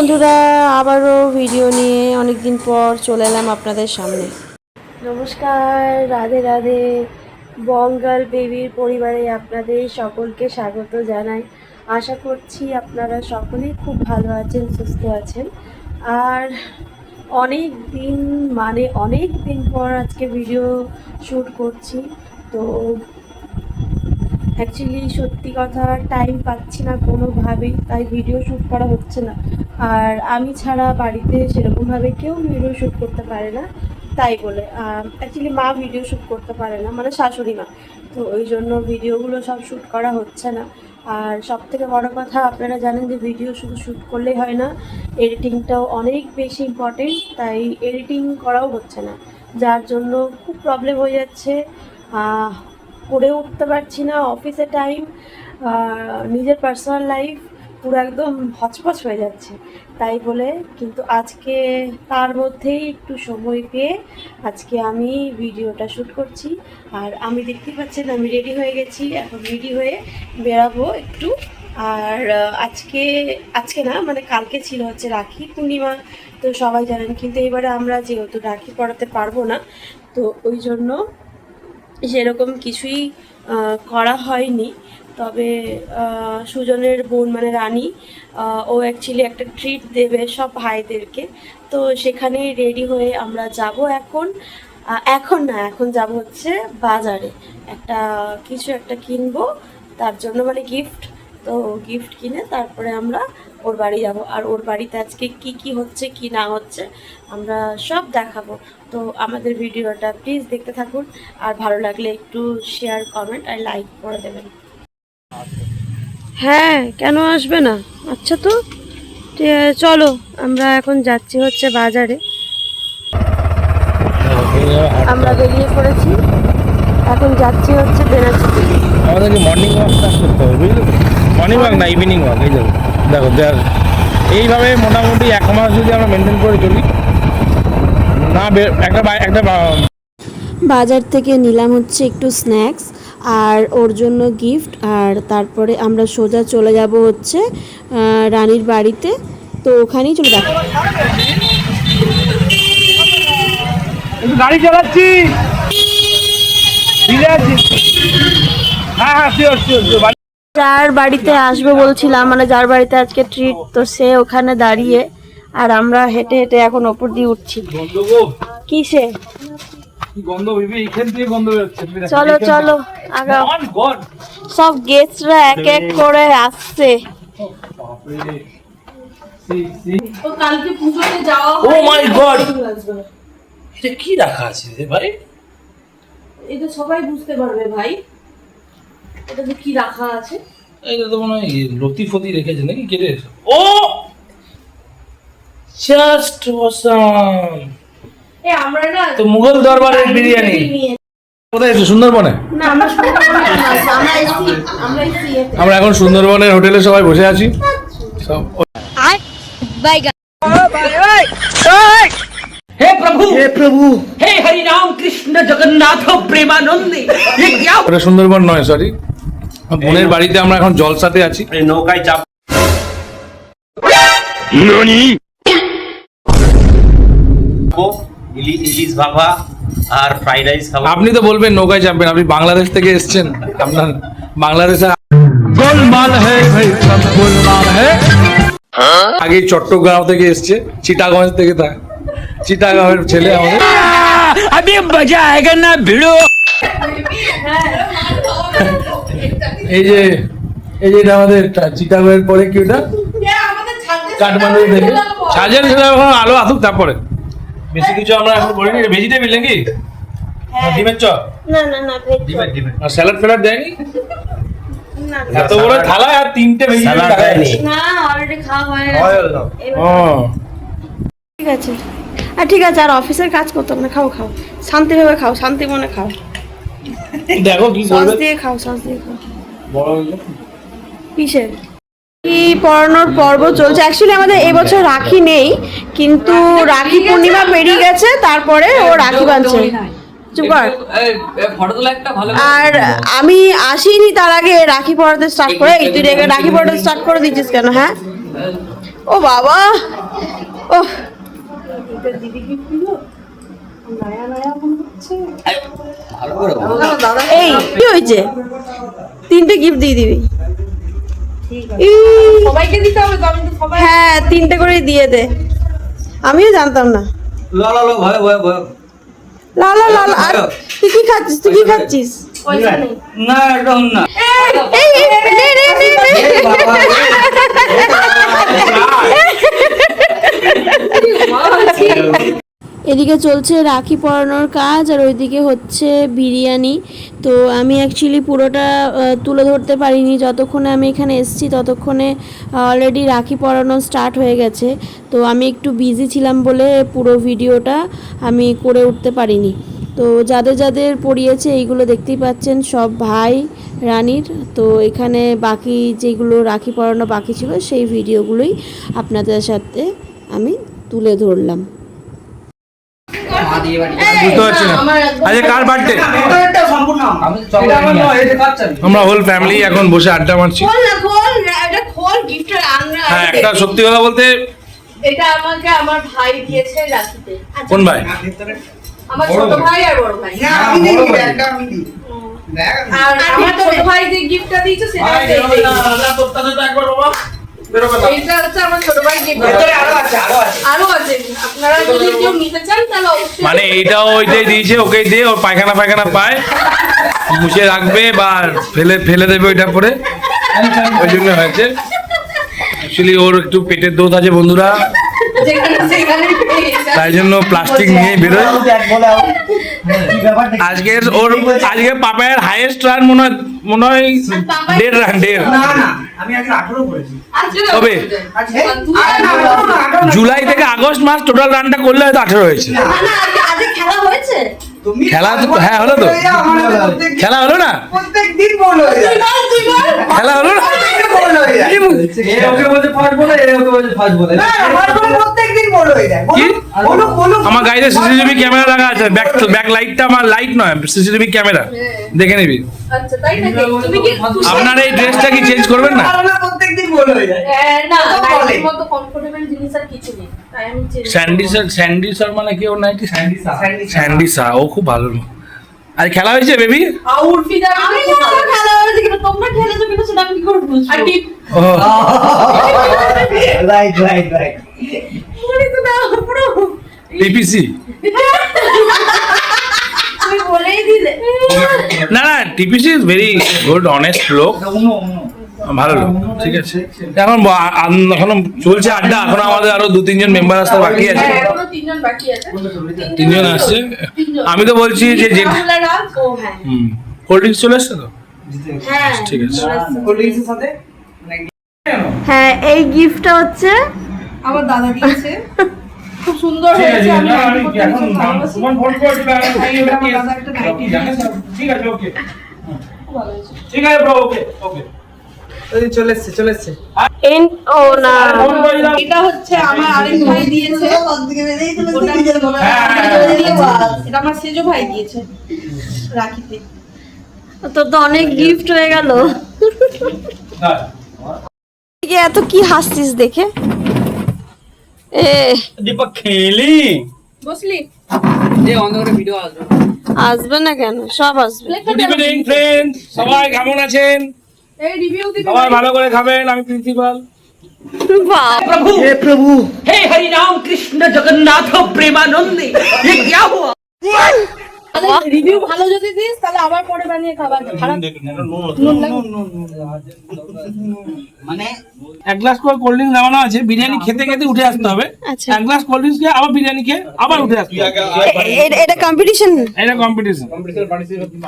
বন্ধুরা, আবারও ভিডিও নিয়ে অনেকদিন পর চলে এলাম আপনাদের সামনে। নমস্কার, রাধে রাধে। বঙ্গাল বেবির পরিবারে আপনাদের সকলকে স্বাগত জানাই। আশা করছি আপনারা সকলেই খুব ভালো আছেন, সুস্থ আছেন। আর অনেক দিন পর আজকে ভিডিও শ্যুট করছি। তো অ্যাকচুয়ালি সত্যি কথা টাইম পাচ্ছি না কোনোভাবেই, তাই ভিডিও শ্যুট করা হচ্ছে না। আর আমি ছাড়া বাড়িতে সেরকমভাবে কেউ ভিডিও শ্যুট করতে পারে না, তাই বলে অ্যাকচুয়ালি মা ভিডিও শ্যুট করতে পারে না, মানে শাশুড়ি মা। তো ওই জন্য ভিডিওগুলো সব শ্যুট করা হচ্ছে না। আর সবথেকে বড় কথা, আপনারা জানেন যে ভিডিও শুধু শ্যুট করলেই হয় না, এডিটিংটাও অনেক বেশি ইম্পর্টেন্ট। তাই এডিটিং করাও হচ্ছে না, যার জন্য খুব প্রবলেম হয়ে যাচ্ছে। করে উঠতে পারছি না, অফিসে টাইম, নিজের পার্সোনাল লাইফ পুরো একদম হচপচ হয়ে যাচ্ছে। তাই বলে কিন্তু আজকে তার মধ্যেই একটু সময় পেয়ে আজকে আমি ভিডিওটা শ্যুট করছি। আর আমি দেখতে পাচ্ছেন আমি রেডি হয়ে গেছি, এখন রেডি হয়ে বেরাবো একটু। আর আজকে না, মানে কালকে ছিল হচ্ছে রাখি পূর্ণিমা, তো সবাই জানেন। কিন্তু এবারে আমরা যেহেতু রাখি পরাতে পারবো না, তো ওই জন্য সেরকম কিছুই করা হয়নি। তবে সুজনের বোন মানে রানী, ও অ্যাকচুয়ালি একটা ট্রিট দেবে সব ভাইদেরকে। তো সেখানেই রেডি হয়ে আমরা যাব এখন যাব হচ্ছে বাজারে, একটা কিনবো তার জন্য, মানে গিফট। তো গিফট কিনে তারপরে আমরা ওর বাড়ি যাব। আর ওর বাড়িতে আজকে কি হচ্ছে কি না হচ্ছে আমরা সব দেখাবো। তো আমাদের ভিডিওটা প্লিজ দেখতে থাকুন, আর ভালো লাগলে একটু শেয়ার, কমেন্ট আর লাইক করে দেবেন। হ্যাঁ, কেন আসবে না? আচ্ছা, তো চলো আমরা এখন যাচ্ছি হচ্ছে বাজারে। আমরা বেরিয়ে পড়েছি, এখন যাচ্ছি হচ্ছে বেনাচিতে। আমাদেরকে মর্নিং ওয়াক করতে হবে, বুঝলে? মর্নিং ওয়াক না, ইভিনিং ওয়াক। এই যাবো, দেখো এইভাবে মোটামুটি 1 মাস যদি আমরা মেনটেন করে চলি না, একটা বাজার থেকে নিলাম হচ্ছে একটু স্ন্যাক্স আর ওর জন্য গিফট। আর তারপরে আমরা সোজা চলে যাব হচ্ছে রানীর বাড়িতে। তো ওখানেই চলে যাবো। গাড়ি চালাচ্ছি, হ্যাঁ শিওর। যার বাড়িতে আসবে বলছিলাম, মানে যার বাড়িতে আজকে ট্রিট, তো সে ওখানে দাঁড়িয়ে, আর আমরা হেঁটে হেঁটে এখন ওপর দিয়ে উঠছি। কিসে চলো চলো আগাও। সব গেস্টরা এক এক করে আসছে। কালকে পুজোতে যাওয়া, ও মাই গড, এটা কি রাখা আছে রে ভাই? এটা সবাই বুঝতে পারবে ভাই, এটাতে কি রাখা আছে। এইটা তো মনে হয় লতি ফতি রেখেছে নাকি, কেটে। ও জাস্ট অসাম। আমরা না তো মুঘল দরবারের বিরিয়ানি কোথায় আছে? সুন্দরবনে। না, আমরা এখন সুন্দরবনের হোটেলে সবাই বসে আছি সব। हे प्रभु हे हरि राम कृष्ण जगन्नाथ प्रेमानंदी। ये क्या? ওটা সুন্দরবন নয়, সরি, বোনের বাড়িতে আমরা এখন জলসাতে আছি। নৌকায় চাপ। ইলিশ ভাপা আর ফ্রাইড রাইস খাবো। আপনি তো বলবেন নৌকায় চাপবেন, আপনি বাংলাদেশ থেকে এসেছেন, আপনার বাংলাদেশে গোলমাল হ্যায় ভাই, সব গোলমাল হ্যায়। আগে চট্টগ্রাম থেকে এসছে, চিটাগঞ্জ থেকে, চিটাগঞ্জের ছেলে আমাদের। अभी मजा आएगा ना भिड़ो। এই যে এটা আমাদের চিটাগঞ্জের পরে কি ওটা কাঠমান্ডু থেকে সাজেন, সেটা এখন আলো আসুক তারপরে। বেশি কিছু আমরা এখন করিনি। ভেজিটেবিল নাকি? ডিমের চপ? না না না, ডিমের আর স্যালাড ফ্যালাড দেয়নি? এত বড় থালা আর 3টে ভেজিটেবিল দেয়নি। না, অলরেডি খাওয়া হয়ে গেছে। ঠিক আছে, আর ঠিক আছে, আর অফিসের কাজ করতে হবে না। খাও শান্তিভাবে খাও, শান্তি মনে খাও। দেখো কি সস করবে, দিয়ে খাও, সস দিয়ে খাও। বড় হলো কিসের কি পড়ানোর পর্ব চলছে। অ্যাকচুয়ালি আমাদের এবছর রাখি নেই, কিন্তু রাখি পূর্ণিমা পেরিয়ে গেছে, তারপরে ও রাখি বাঁধছে। চুপ কর। আর আমি আসিনি তার আগে রাখি পড়াতে স্টার্ট করে। তুই রাখি পড়াতে স্টার্ট করে দিচ্ছিস কেন? হ্যাঁ, ও বাবা, ও দিদি কি দিলো, নয়া নয়া মনে হচ্ছে। এই কি হয়েছে, 3টে গিফট দিয়ে দিবি। সবাইকে দিতে হবে তো, আমি তো সবাই। হ্যাঁ 3টে করে দিয়ে দে, আমিও জানতাম না। লা লা লা ভয় ভয় ভয় লা লা লা লা, আর তুই কি খাচ্ছিস, তুই কি খাচ্ছিস? পয়সা নেই। না একদম না। এই নে নে নে নে। এদিকে চলছে রাখি পরানোর কাজ আর ওইদিকে হচ্ছে বিরিয়ানি। তো আমি অ্যাকচুয়ালি পুরোটা তুলে ধরতে পারিনি, যতক্ষণে আমি এখানে এসেছি ততক্ষণে অলরেডি রাখি পরানো স্টার্ট হয়ে গেছে। তো আমি একটু বিজি ছিলাম বলে পুরো ভিডিওটা আমি করে উঠতে পারিনি। তো যাদের যাদের পরিয়েছে এইগুলো দেখতেই পাচ্ছেন সব ভাই রানীর। তো এখানে বাকি যেগুলো রাখি পরানো বাকি ছিল সেই ভিডিওগুলোই আপনাদের সাথে আমি তুলে ধরলাম। বুঝতে পারছি না আজকে কার বার্থডে। আমি চকলেট নিয়ে আসি। আমরা হোল ফ্যামিলি এখন বসে আড্ডা মারছি। খোল না, খোল, এটা খোল, গিফটের আনরা। হ্যাঁ একটা সত্যি কথা বলতে, এটা আমাকে আমার ভাই দিয়েছে রাখিতে। কোন ভাই? আমার ছোট ভাই আর বড় ভাই। আর আমার ছোট ভাই যে গিফটটা দিয়েছে সেটা হচ্ছে এইটা হচ্ছে আমার ছোট ভাই গিফট। আরো আছে, আপনারা যদি কেউ নিতে চান তাহলে অবশ্যই। মানে এইটাও ওইটাই দিয়েছে, ওকেই দিয়ে ওর পায়খানা পায়খানা পায় মুছে রাখবে বা ফেলে ফেলে দেবে ওইটা পরে, ওই জন্য হয়েছে। অ্যাকচুয়ালি ওর একটু পেটের দোষ আছে বন্ধুরা, যেখানে সেখানে পেয়ে যান। তাই জন্য প্লাস্টিক নিয়ে বেরোয়। আজকে ওর আজকে পাপায়ের হাইয়েস্ট রান মনে হয় 1.5 রান, 1.5। আমি আগে 18 করেছি। আজকে কবে? জুলাই থেকে আগস্ট মাস টোটাল রানটা করলে হয়তো 18 হয়েছে। না না, আজকে খেলা হয়েছে। খেলা তো হ্যাঁ হলো তো, খেলা হলো না, প্রত্যেকদিন বল হয়ে যায়। তুই বল। খেলা হলো না। বল হয়ে যায়। এ ওকে বলছে ফার্স্ট বলে, এ ওকে বলছে ফার্স্ট বলে। না আমার বল প্রত্যেকদিন বল হয়ে যায়। কি? বলো বলো। আমার গাড়িতে সিসিটিভি ক্যামেরা লাগা আছে, ব্যাক লাইটটা আমার লাইট নয়, সিসিটিভি ক্যামেরা, দেখে নিবি। আচ্ছা তাই নাকি? তুমি কি খুশি? আপনার এই ড্রেসটা কি চেঞ্জ করবেন না? আমার প্রত্যেকদিন বল হয়ে যায়। না, তো বলে। নাইটির মতো কমফোর্টেবল জিনিস আর কিছু নেই। তাই আমি স্যান্ডি স্যার মানে কি ওর নাইটি? স্যান্ডি স্যান্ডি স্যার, ও খুব ভালো। আর খেলা হয়েছে বেবি? উর্ফি দা আমি তো খেলা হয়েছে কিন্তু তোমরা খেলেছো কিন্তু সেটা আমি কি করে বুঝবো? আর টিপ ও রাইট রাইট রাইট। বলি তো না পুরো টিপিসি তুমি বলেই দিলে। না না, TPC is very good honest লোক, ভালো লোক, ঠিক আছে। এখন এখনো চলছে আড্ডা, এখনো আমাদের আরো 2-3 জন মেম্বার আসতে বাকি আছে। হ্যাঁ, এখনো 3 জন বাকি আছে। 3 জন আসছে। আমি তো বলছি যে রাহুলরা, ও হ্যাঁ কোল্ড ড্রিঙ্কস চলে আসছে তো, হ্যাঁ ঠিক আছে। কোল্ড ড্রিঙ্কসের সাথে হ্যাঁ এই গিফটটা হচ্ছে আমার দাদা দিয়েছে, খুব সুন্দর হয়েছে। আমি নাইটি পরতে ভীষণ ভালোবাসি। ঠিক আছে, ওকে, খুব ভালো হয়েছে। ঠিক আছে ব্রো, ওকে ওকে। চলে এসছে চলে এসছে। ও না, এটা হচ্ছে আমার আরেক ভাই দিয়েছে। ওটা আমি তোমার এটা আমার সেজো ভাই দিয়েছে রাখিতে। তোর তো অনেক গিফট হয়ে গেল। এত কি হাসছিস দেখে? দীপক খেলি বসলি? আসবে না কেন, সব আসবে। গুড ইভিনিং ফ্রেন্ড, সবাই কেমন আছেন? এই রিভিউ দিবি? সবাই ভালো করে খাবেন, আমি প্রিন্সিপাল। प्रभु हे प्रभु हे हरि राम कृष्ण जगन्नाथ प्रेमानंद ये क्या हुआ? রিভিউ ভালো যদি দিস তাহলে আবার পরে বানিয়ে খাবার। খারাপ মানে এক গ্লাস করে কোল্ড ড্রিঙ্কস নামানো আছে, বিরিয়ানি খেতে খেতে উঠে আসতে হবে। আচ্ছা। এক গ্লাস কোল্ড ড্রিঙ্কস খেয়ে আবার বিরিয়ানি খেয়ে আবার উঠে আসতে হবে। এটা কম্পিটিশন? এটা কম্পিটিশন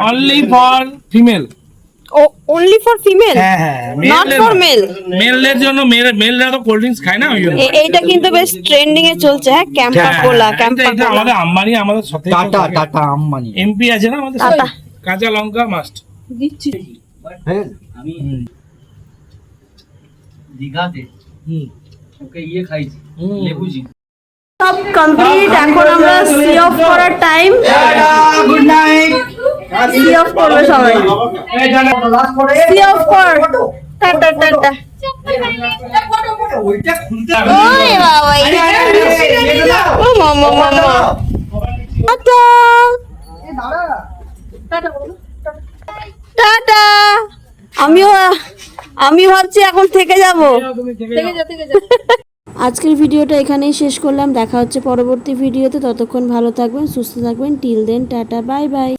অনলি ফর ফিমেল। ও অনলি ফর ফিমেল, হ্যাঁ হ্যাঁ, নট ফর মেল। মেলদের জন্য, মেলরা তো কোল্ড ড্রিঙ্কস খায় না, ওই জন্য। এইটা কিন্তু বেশ ট্রেন্ডিং এ চলছে। হ্যাঁ ক্যাম্পা কোলা, ক্যাম্পা এটা কোলা। আমাদের আম্বানি, আমাদের সাথে टाटा टाटा अंबानी এমপি আছে না আমাদের টাটা। সাথে। কাঁচা লঙ্কা মাস্ট। দিচ্ছি। আমি দীঘাতে ওকে ইয়ে খাইছি লেবুজি। সব কমপ্লিট, এখন আমরা সি অফ করার টাইম। গুড নাইট সি অফ করবে সবাই, লাস্ট করে সি অফ কর। Tata tata. ওইটা খুলতে ওরে বাবা, ও মামা মামা, টাটা টাটা। আমি ভাবছি এখন থেকে যাব। আজকের ভিডিওটা এখানেই শেষ করলাম, দেখা হচ্ছে পরবর্তী ভিডিওতে। ততক্ষণ ভালো থাকবেন, সুস্থ থাকবেন। Till then, tata, bye by.